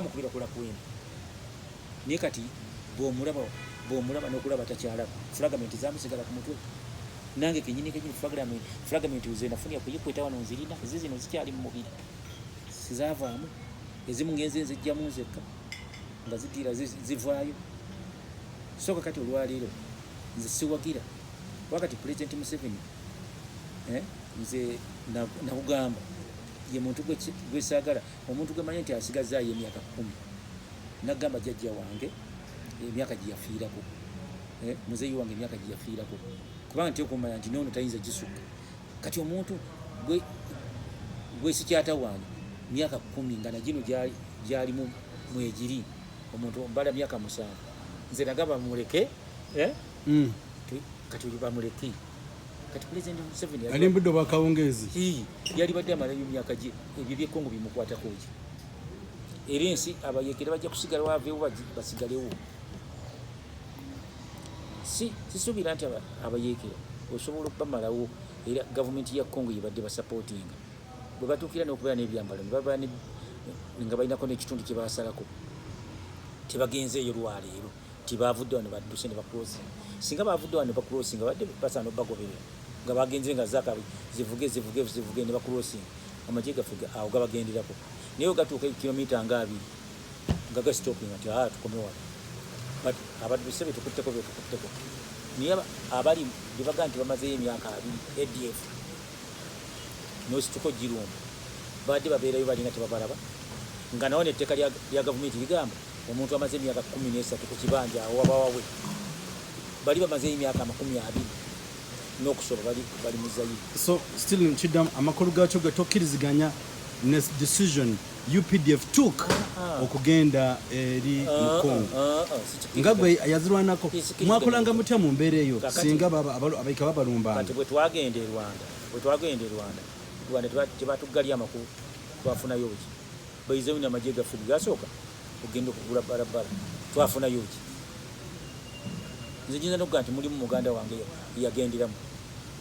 mukubira kula kwenda naye kati bw'omulaba n'okulaba takyalaba fragment zamusigala ku mutwe nange kenyini fragment ze nafunira kuyikweta wano nzirina zino zikyali mu mubiri sizavaamu ezimu ngenze nzijjamu nzekka nga zidira zivaayo soka kati olwaleero nze siwagira wakati President Museveni nze nakugamba ye muntu gwesaagala omuntu gwemanyi nti asigazaayo emyaka 10 nagamba jjajja wange emyaka gye yafiirako muzeeyi wange emyaka gye yafiirako kubanga nti okumanya nti noono tayinza gisukka kati omuntu gwesikyata wange myaka 10 nga nagino gyalimu mwegiri omuntu mbala myaka 7 nze nagamba muleke kati bamuleke kati President Museveni ali mbudde bakawungezi yali badde amalayo emyaka gye ebyo byekongo bimukwatako ki era ensi abayekera bajja kusigala waveewo basigalewo sisuubira nti abayekera osobola okubamalawo era gavumenti ya Congo yebadde basapootinga bwe batuukira n'okubeera n'ebyambalo nga balinako n'ekitundu kye basalako tebagenzeeyo lwaleero tibavudde wano badduse ne bakulosinga singa bavudde wano ne bakulosinga badde basaana obagoberera nga bagenze nga zaka zivuge ne bakulosinga amagye gaffe awo gabagenderako naye gatuuka kilomita nga 2 nga gasitopinga nti tukome wano but abadduse betukutteko naye abali bebaga nti bamazeyo emyaka 2 ADF nosituko girumba badde babeerayo balinga tebabalaba nga nawo netteeka lya gavumenti ligamba omuntu amaze emyaka 13 ku kibanja awo wabawawe bali bamazeyo emyaka 20 n'okusoba bali muzayi so still nchidam amakuru gacho gatokkiriziganya next decision UPDF took okugenda eri Congo ngagwe yazirwanako mwakolanga mutya mu mbeera eyo singa abayika babalumba kati bwe twagenda e Rwanda tebatugali amakulu twafunayo ki baizeyo n'amagye gaffe gasooka ogenda okugula barabara twafunayo ki nze jinza n'okugamba nti mulimu muganda wange yagenderamu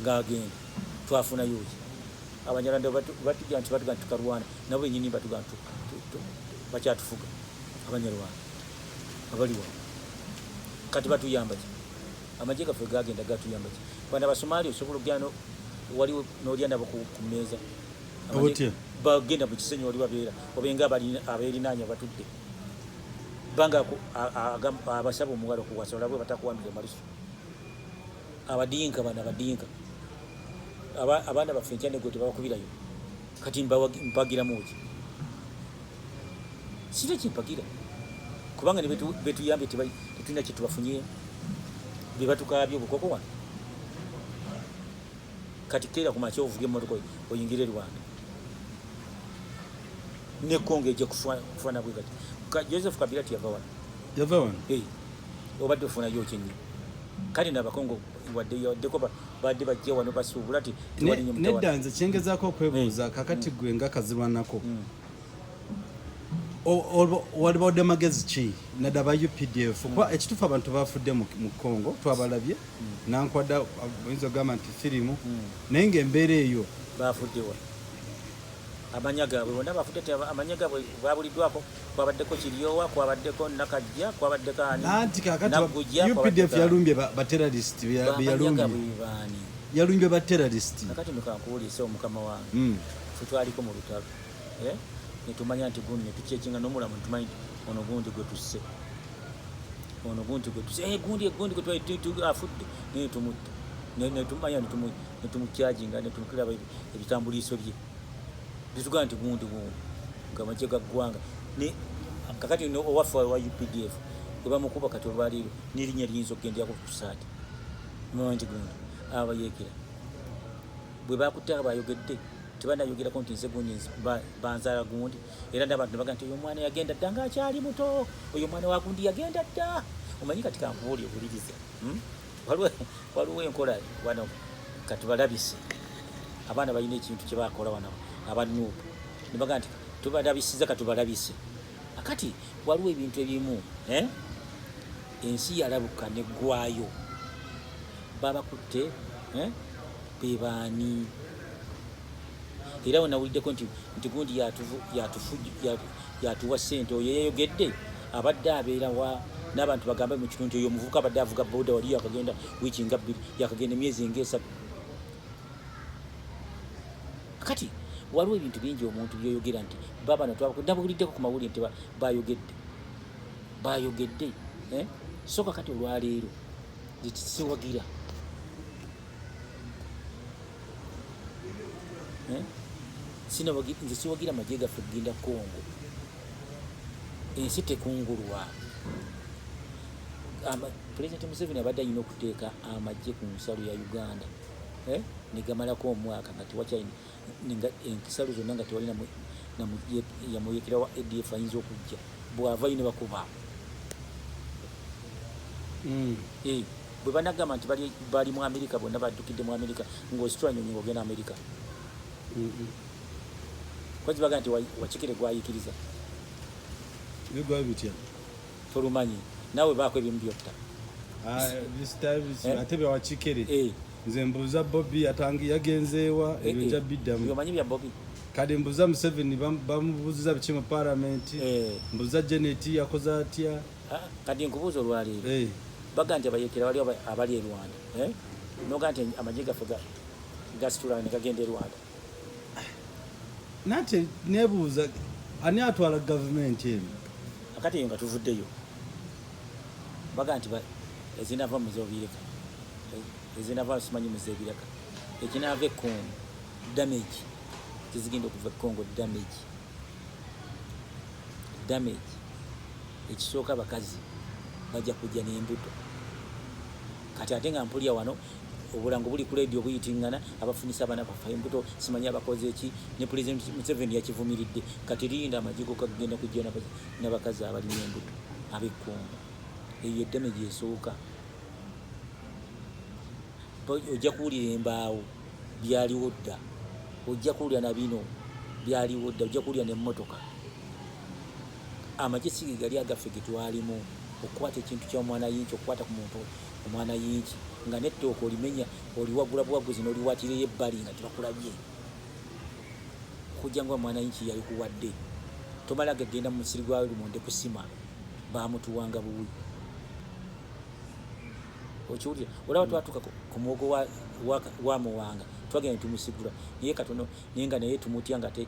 ng'agenda twafunayo ki abanyarwanda batujja nti batuga nti tukalwana nabo bennyini batuga nti bakyatufuga abanyarwanda abaliwo kati batuyamba ki amagye gaffe gagenda gatuyamba ki bana Basomali osobola okugenda waliwo n'olya nabo ku mmeeza bagenda mu kisenyi wali babeera obenga abeerinaanya batudde banga abasaba omuwala okuwasa olabwe batakuwambire malusu abadinka abaana baffe enkyanegwe tebabakubirayo kati mpagiramu ki sire kimpagira kubanga ne betuyambye tetulina kye tubafunye bye batukaabye obukoko wano kati keera ku makya ovuge emmotoka oyingire e Rwanda ne Congo ejja kufaana bwe kati Joseph Kabila yava wano obadde ofunayo kyenyi kale n'abakongo waddeko badde bajja wano basuubula ti nedda nze kyengezaako okwebuuza kakati gwe nga kazirwanako walibadde magezi ki naddaba UPDF kuba ekituufu abantu bafudde mu Congo twabalabye nankwada oyinza ogamba nti firimu naye ng'embeera eyo bafuddewa amanya gaabwe bonna bafudde amanya gaabwe babuliddwako kwabaddeko Kiryowa kwabaddeko Nakajja kwabaddeko anti kakati UPDF yalumbye baterrorist yalumbye baterrorist kakati mukankuwulise omukama wange ffe twaliko mu lutalo netumanya nti gundi netukyekinga n'omulamu ntumanyi ono gundi gwe tusse gundi gwe afudde netumutta netumanya netumukyajinga netumukiraba ebitambuliiso bye bitugaa nti gundi nga amagye gaggwanga kakati owaffe wa UPDF gwe bamukuba kati olwaliiro n'erinnya liyinza okugenderako ku saati mumanyi nti gundi abayekera bwe bakuttako bayogedde tebanayogerako nti nze gundi banzaala gundi era n'abantu ne baga nti oyo omwana yagenda dda ng'akyali muto oyo omwana wa gundi yagenda dda omanyi kati kankubuuli obuliriza waliwo enkola wano katubalabise abaana balina ekintu kye bakola wano abanuupu ne baga nti tubalabisiza katubalabise akati waliwo ebintu ebimu ensi yalabuka neggwayo babakutte bebaani era we nawuliddeko nti gundi yatuwa ssente oyo yeyogedde abadde abeera wa n'abantu bagambe mu kitundu eyo omuvubuka abadde avuga boda wali yakagenda wiiki nga bbiri yakagenda emyezi ng'esatu. Kati waliwo ebintu bingi omuntu byoyogera nti baba nabuliddeko ku mawulire nti bayogedde so kakati olwaleero siwagira nze siwagira amagye gaffe kugenda Congo, ensi tekungulwa. Pulezidenti Museveni abadde alina okuteeka amagye ku nsalo ya Uganda negamalako omwaka nga tewakyalina ensalo zonna nga tewalina yamuyekera wa ADF ayinza okujja bw'avayo ne bakuba bwe banagamba nti bali mu Amerika bonna baddukidde mu Amerika ng'ositwanyonyi ng'ogenda Amerika kwazi baga nti Wakikere gwayikiriza bigwa bitya tolumanyi naawe baako ebimu byokta ate bya Wakikere nze mbuuza Bobby atangi yagenzeewa ebyo nja biddamu omanyi bya Bobby kale mbuuza Museveni bamubuuziza biki mu Parliament mbuuza Janet yakoze atya kati nkubuuza olwaleero baga nti abayekera wali abali e Rwanda noga nti amagye gaffe gasitula ne gagenda e Rwanda nate nebuuza ani atwala gavumenti eno akati eyo nga tuvuddeyo baga nti ezinava muzobireka ezinava simanyi muzebireka ekinaava e Congo damage kizigenda okuva e Congo damage ekisooka abakazi bajja kujja n'embuto kati ate nga mpulya wano obulango buli ku leediyo buyitingana abafunisa abaana bafa embuto simanyi abakoze eki ne Pulezidenti Museveni yakivumiridde kati linda amajigo kagenda kujja n'abakazi abalina embuto ab'e Congo eyo eddamage esooka ojja kuwulira embaawo byaliwo dda ojja kuwulira na bino byaliwo dda ojja kuwulira n'emmotoka amagye si gali agaffe ge twalimu okukwata ekintu ky'omwana yinki okukwata ku muntu omwana yinki nga n'ettooka olimenya oliwagula bwaguzi n'oliwatireyo ebbali nga tebakulabye okujja nga omwana yinki yali kuwadde tomala gagenda mu musiri gwa lumonde kusima bamutuwanga buwi okiwulira olaba twatuuka ku muwogo wa Muwanga twagenda tumusigula naye katono naye nga naye tumutya nga te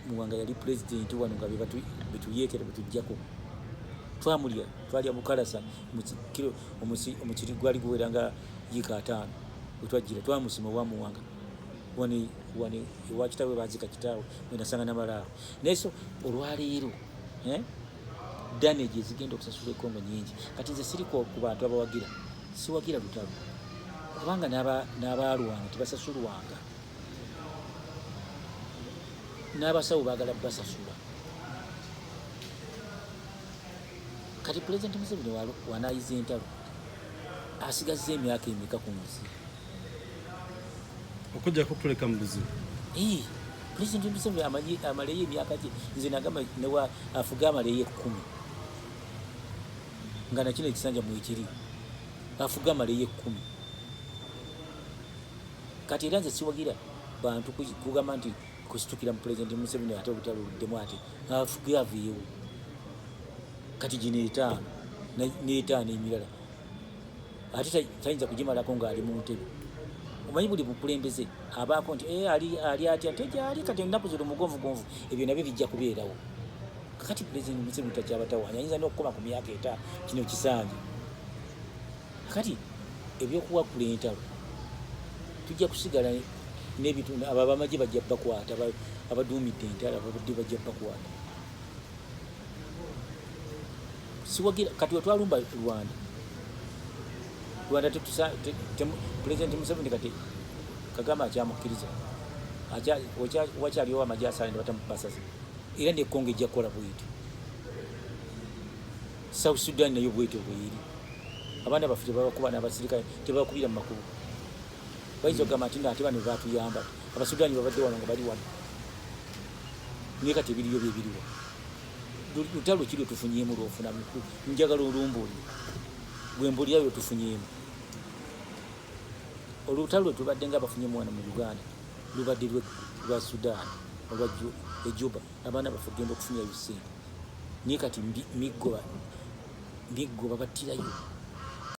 Muwanga yali pulezidenti wano nga betuyeekera betujjako twamulya twalya bukalasa omukiri gwali guwera nga yiika 5 wetwajjira twamusima wa Muwanga wani ewa kitaawe bazika kitaawe wenasanga namalaawo naye so olwaleero damage ezigenda okusasula e Congo nyingi kati nze siriko ku bantu abawagira siwagira lutalo kubanga n'abaalwanga tebasasulwanga n'abasawo baagala basasula kati Pulezidenti Museveni wanaayiza entalo asigazza emyaka emeka ku nsi okujjako kuleka mu buzibu Pulezidenti Museveni amaleyo emyaka gye nze nagamba newa afuga amaleyo 10 nga nakino ekisanja mwekiri afuga amaleyo 10 kati era nze siwagira bantu kugamba nti kusitukira mu Pulezidenti Museveni ate olutalo luddemu ati afuge aveewo kati gino 5 emirala ate tayinza kugimalako ng'ali mu ntebe omanyi buli bukulembeze abaako nti ali atya tegyali kati ennaku zino mugonvugonvu ebyo nabyo bijja kubeerawo kakati Pulezidenti Museveni takyabatawaanya ayinza n'okukoma ku myaka 5 kino kisanje kati ebyokuwakula entalo tujja kusigala n'ebitundu abo abamagye bajja bakwata abaduumidde entalo ababadde bajja bakwata siwagira kati wetwalumba Rwanda Pulezidenti Museveni kati Kagame akyamukkiriza wakyaliwo amagye asaala ne batamupasasa era ne Congo ejja kukola bweti South Sudan nayo bweti bweri abaana baffe tebabakuba n'abasirikale tebabakubira mu makubo bayinza okugamba nti ate bano batuyamba abasudaani babadde wano nga bali wano naye kati ebiriyo byebiriwa lutalo kiri otufunyeemu lwofuna njagala olumbuuli gwe mbulira lwetufunyeemu olutalo tubadde nga abafunyemu wano mu Uganda lubadde lwa Sudan olwa Ejuba abaana baffe genda okufunyayo sente naye kati miggo babattirayo